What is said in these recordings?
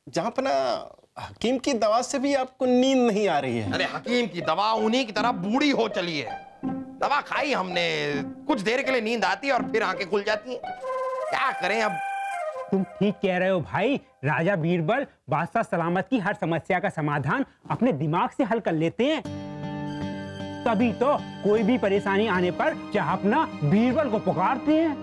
जहाँपना हकीम की दवा से भी आपको नींद नहीं आ रही है। अरे हकीम की दवा उन्हीं की तरह बूढ़ी हो चली है। दवा खाई हमने, कुछ देर के लिए नींद आती है और फिर आंखें खुल जाती हैं। क्या करें अब। तुम ठीक कह रहे हो भाई। राजा बीरबल बादशाह सलामत की हर समस्या का समाधान अपने दिमाग से हल कर लेते हैं। तभी तो कोई भी परेशानी आने पर जहाँपना बीरबल को पुकारते हैं।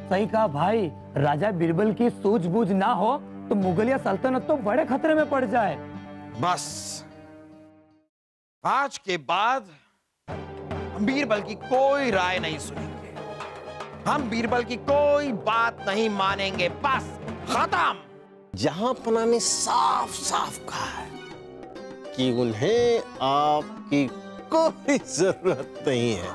सही कहा भाई, राजा बीरबल की सूझबूझ ना हो तो मुगलिया सल्तनत तो बड़े खतरे में पड़ जाए। बस आज के बाद हम बीरबल की कोई राय नहीं सुनेंगे, हम बीरबल की कोई बात नहीं मानेंगे, बस खत्म। जहाँपना ने साफ साफ कहा है कि उन्हें आपकी कोई जरूरत नहीं है।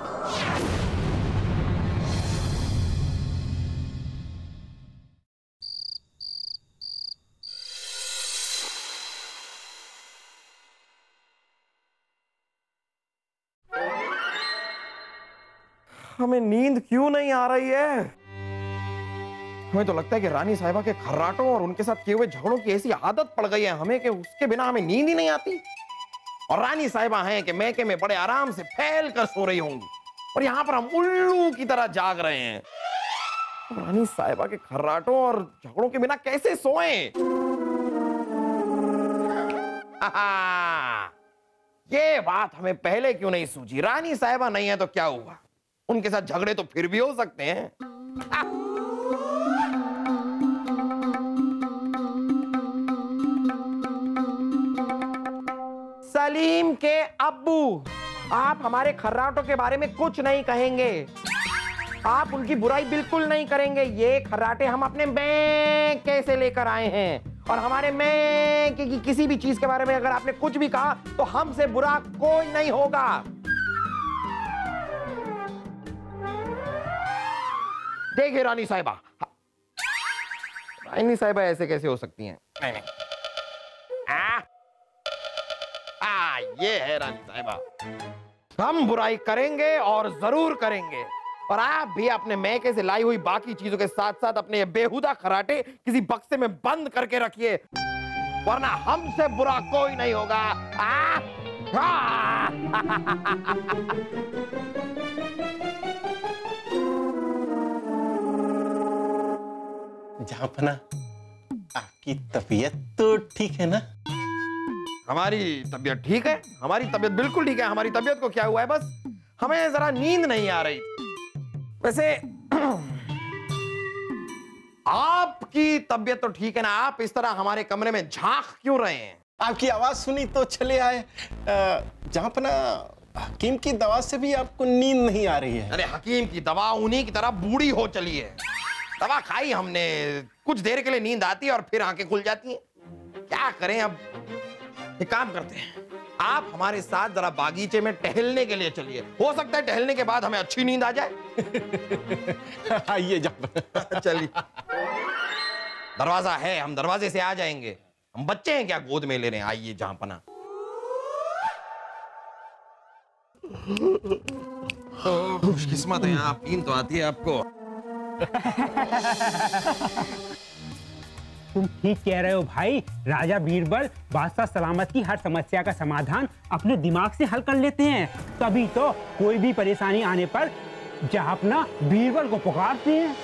हमें नींद क्यों नहीं आ रही है? हमें तो लगता है कि रानी साहिबा के खर्राटों और उनके साथ किए हुए झगड़ों की ऐसी आदत पड़ गई है हमें कि उसके बिना हमें नींद ही नहीं आती। और रानी साहिबा हैं कि मैके में बड़े आराम से फैल कर सो रही होंगी और यहां पर हम उल्लू की तरह जाग रहे हैं। रानी साहिबा के खर्राटों और झगड़ों के बिना कैसे सोएं? ये बात हमें पहले क्यों नहीं सूझी? रानी साहिबा नहीं है तो क्या हुआ, उनके साथ झगड़े तो फिर भी हो सकते हैं। सलीम के अब्बू, आप हमारे खर्राटों के बारे में कुछ नहीं कहेंगे, आप उनकी बुराई बिल्कुल नहीं करेंगे। ये खर्राटे हम अपने मैके से लेकर आए हैं और हमारे मैके की किसी भी चीज के बारे में अगर आपने कुछ भी कहा तो हमसे बुरा कोई नहीं होगा। देखिए रानी साहिबा, रानी साहिबा ऐसे कैसे हो सकती हैं? नहीं नहीं, ये है रानी साहिबा। हम बुराई करेंगे और जरूर करेंगे और आप भी अपने मैके से लाई हुई बाकी चीजों के साथ साथ अपने ये बेहुदा खराटे किसी बक्से में बंद करके रखिए, वरना हमसे बुरा कोई नहीं होगा। जहाँपना आपकी तबीयत तो ठीक है ना? हमारी तबीयत ठीक है, हमारी तबीयत बिल्कुल ठीक है। हमारी तबीयत को क्या हुआ है, बस हमें जरा नींद नहीं आ रही। वैसे आपकी तबीयत तो ठीक है ना? आप इस तरह हमारे कमरे में झांक क्यों रहे हैं? आपकी आवाज सुनी तो चले आए। जहाँपना हकीम की दवा से भी आपको नींद नहीं आ रही है। अरे हकीम की दवा उन्हीं की तरह बूढ़ी हो चली है। दवा खाई हमने, कुछ देर के लिए नींद आती है और फिर आंखें खुल जाती हैं। क्या करें अब। एक काम करते हैं, आप हमारे साथ जरा बागीचे में टहलने के लिए चलिए, हो सकता है टहलने के बाद हमें अच्छी नींद आ जाए। आइए जहाँपना। चलिए, दरवाजा है, हम दरवाजे से आ जाएंगे। हम बच्चे हैं क्या गोद में ले रहे हैं? आइए जहाँपना। खुशकिस्मत है आप, नींद तो आती है आपको। तुम ठीक कह रहे हो भाई। राजा बीरबल बादशाह सलामत की हर समस्या का समाधान अपने दिमाग से हल कर लेते हैं। तभी तो कोई भी परेशानी आने पर जहाँपना बीरबल को पुकारते हैं।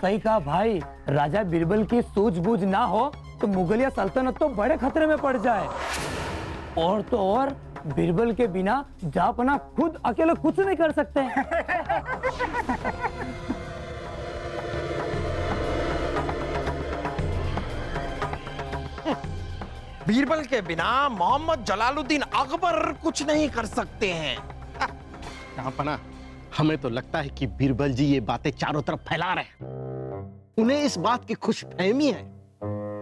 सही कहा भाई, राजा बीरबल की सूझबूझ ना हो तो मुगलिया सल्तनत तो बड़े खतरे में पड़ जाए। और तो और बीरबल के बिना जहाँपना खुद अकेले कुछ नहीं कर सकते। बीरबल के बिना मोहम्मद जलालुद्दीन अकबर कुछ नहीं कर सकते हैं। जहाँपना हमें तो लगता है कि बीरबल जी ये बातें चारों तरफ फैला रहे हैं। उन्हें इस बात की खुशफहमी है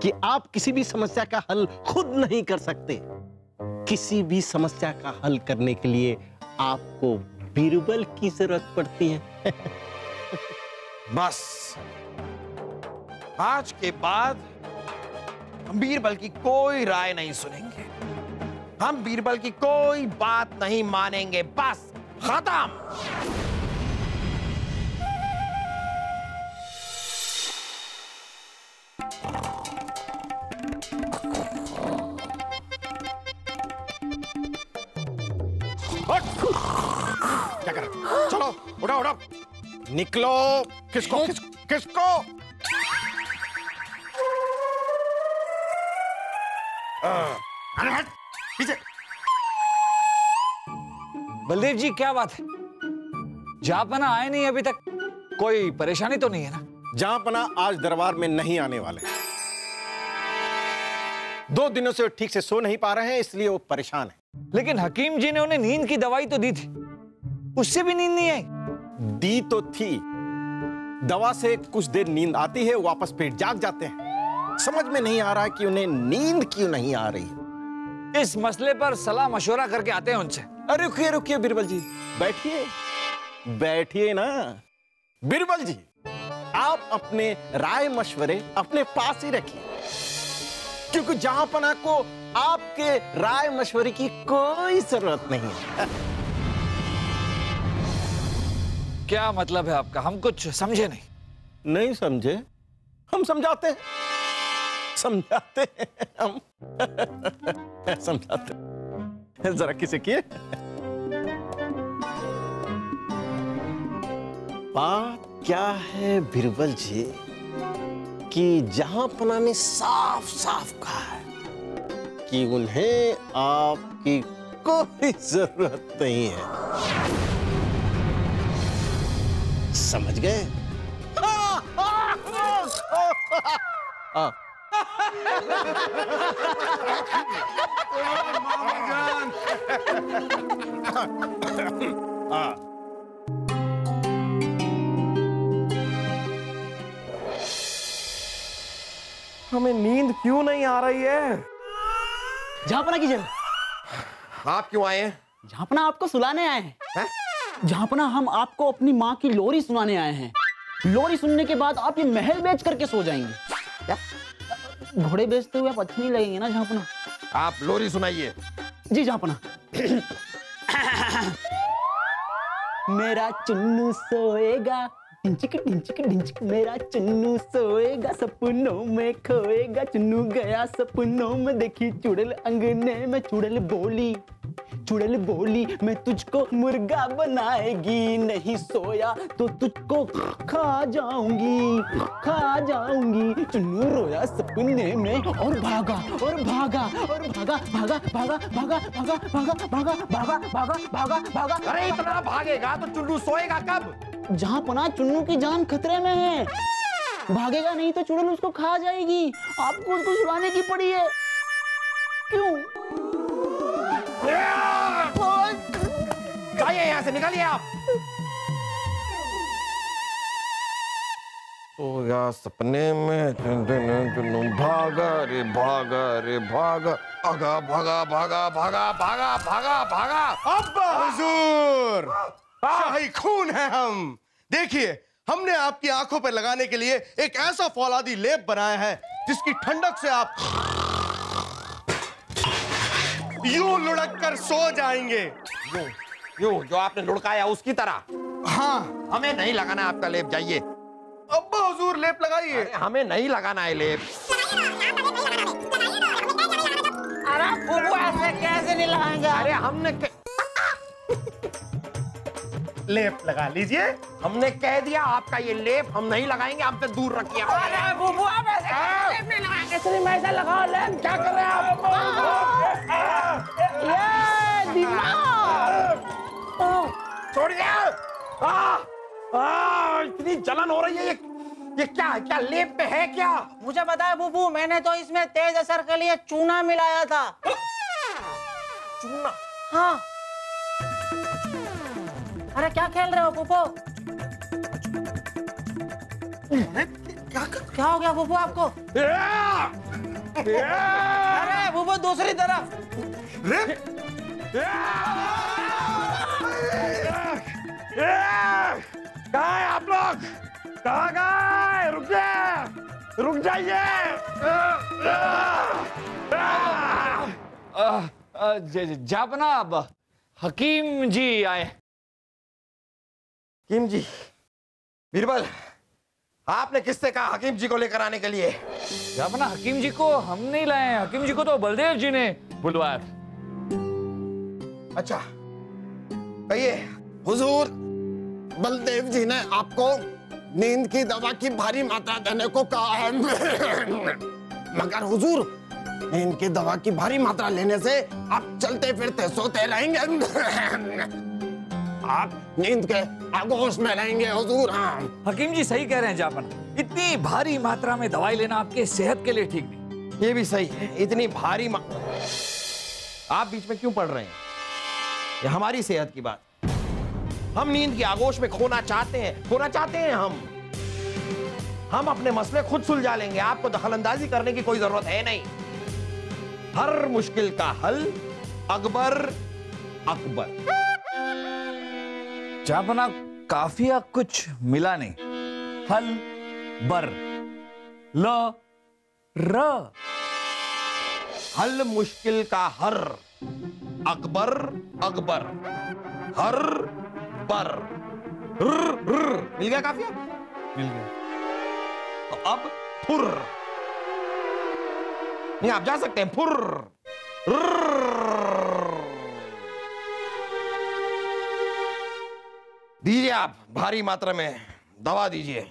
कि आप किसी भी समस्या का हल खुद नहीं कर सकते। किसी भी समस्या का हल करने के लिए आपको बीरबल की जरूरत पड़ती है। बस आज के बाद हम बीरबल की कोई राय नहीं सुनेंगे, हम बीरबल की कोई बात नहीं मानेंगे, बस खत्म। क्या कर? चलो उठाओ उठाओ, निकलो। किसको किसको? अरे हट पीछे। बलदेव जी क्या बात है? जहाँपना आए नहीं अभी तक, कोई परेशानी तो नहीं है ना? जहाँपना आज दरबार में नहीं आने वाले। 2 दिनों से वो ठीक से सो नहीं पा रहे हैं, इसलिए वो परेशान है। लेकिन हकीम जी ने उन्हें नींद की दवाई तो दी थी, उससे भी नींद नहीं आई। दी तो थी, दवा से कुछ देर नींद आती है, वापस फिर जाग जाते हैं। समझ में नहीं आ रहा कि उन्हें नींद क्यों नहीं आ रही है। इस मसले पर सलाह मशवरा करके आते हैं उनसे। अरे रुकिए रुकिए बीरबल जी, बैठिए बैठिए ना। बीरबल जी, आप अपने राय मशवरे अपने पास ही रखिए, क्योंकि जहाँपना को आपके राय मशवरे की कोई जरूरत नहीं है। क्या मतलब है आपका? हम कुछ समझे नहीं। नहीं समझे? हम समझाते हैं, समझाते हैं हम। समझाते हैं। जरा किसे किए। बात क्या है बीरबल जी कि जहाँपना ने साफ साफ कहा है कि उन्हें आपकी कोई जरूरत नहीं है। समझ गए? हमें नींद क्यों नहीं आ रही है? जहाँपना की जन, आप क्यों आए हैं? जहाँपना आपको सुलाने आए हैं। हैं? जहाँपना हम आपको अपनी माँ की लोरी सुनाने आए हैं। लोरी सुनने के बाद आप ये महल बेच करके सो जाएंगे। क्या? घोड़े बेचते हुए आप अच्छे नहीं लगेंगे ना जहाँपना। आप लोरी सुनाइए। जी जहाँपना। मेरा चुन्नू सोएगा, ढिंचिक ढिंचिक ढिंचिक, मेरा चुन्नू सोएगा, सपनों में खोएगा। चुन्नू गया सपनों में, देखी चुड़ैल अंगने में। चुड़ैल बोली मैं तुझको मुर्गा बनाएगी, नहीं सोया तो तुझको खा जाऊंगी। चुन्नू रोया सपने में और भागा और भागा और भागा भागा भागा भागा भागा भागा भागा भागा भागा भागा भागा। अरे इतना भागेगा तो चुन्नू सोएगा कब? जहाँपना चुन्नू की जान खतरे में है, भागेगा नहीं तो चुड़ैल उसको खा जाएगी। आपको उसको सुलाने की पड़ी है। क्यों? जाइए यहाँ से, निकालिए आप। सोया सपने में, चुन्नू भागा रे भागा रे भागा, भागा भागा भागा भागा भागा भागा भागा। अब्बा हुजूर, शाही खून है हम। देखिए, हमने आपकी आंखों पर लगाने के लिए एक ऐसा फौलादी लेप बनाया है जिसकी ठंडक से आप यूं लुढ़क कर सो जाएंगे। यूं जो आपने लुढ़काया उसकी तरह। हाँ, हमें नहीं लगाना आपका लेप, जाइए। अब्बा हुजूर लेप लगाइए। हमें नहीं लगाना है लेप। अरे फूफू ऐसे कैसे नहीं लगाएंगे? अरे हमने लेप लगा लीजिए। हमने कह दिया आपका ये लेप हम नहीं लगाएंगे, हमसे दूर रखिए। अरे फूफू आप ऐसे लेप नहीं लगाएंगे। सिर्फ ऐसा लगाओ लेप। क्या कर रहे हैं आप? ये दिमाग। छोड़िए। इतनी जलन हो रही है। ये क्या है? क्या लेप पे है क्या? मुझे बताया फूफू, मैंने तो इसमें तेज असर के लिए चूना मिलाया था। चूना? हाँ। अरे क्या खेल रहे हो फूफू? क्या हो गया फूफू आपको? अरे फूफू दूसरी तरफ। कहाँ है आप लोग? कहाँ गए? रुक जाइए। जनाब, हकीम जी आए। हकीम जी, बीरबल, आपने किससे कहा हकीम जी को लेकर आने के लिए? जापना हकीम जी को हम नहीं लाए हैं, हकीम जी को तो बलदेव जी ने बुलवाया। अच्छा, कहिए। हुजूर, बलदेव जी ने आपको नींद की दवा की भारी मात्रा देने को कहा है। मगर हुजूर, नींद की दवा की भारी मात्रा लेने से आप चलते फिरते सोते रहेंगे। आप नींद के आगोश में रहेंगे हुजूर। हाँ, हकीम जी सही कह रहे हैं जापना, इतनी भारी मात्रा में दवाई लेना आपके सेहत के लिए ठीक नहीं। ये भी सही है, इतनी भारी आप बीच में क्यों पड़ रहे हैं? ये हमारी सेहत की बात। हम नींद की आगोश में खोना चाहते हैं हम अपने मसले खुद सुलझा लेंगे, आपको दखलंदाजी करने की कोई जरूरत है नहीं। हर मुश्किल का हल अकबर अकबर। जापना काफिया कुछ मिला नहीं, हल बर ल र। हल मुश्किल का हर अकबर अकबर हर बर मिल गया काफिया? मिल गया। तो अब फुर नहीं, आप जा सकते हैं। फुर दीजिए, आप भारी मात्रा में दवा दीजिए।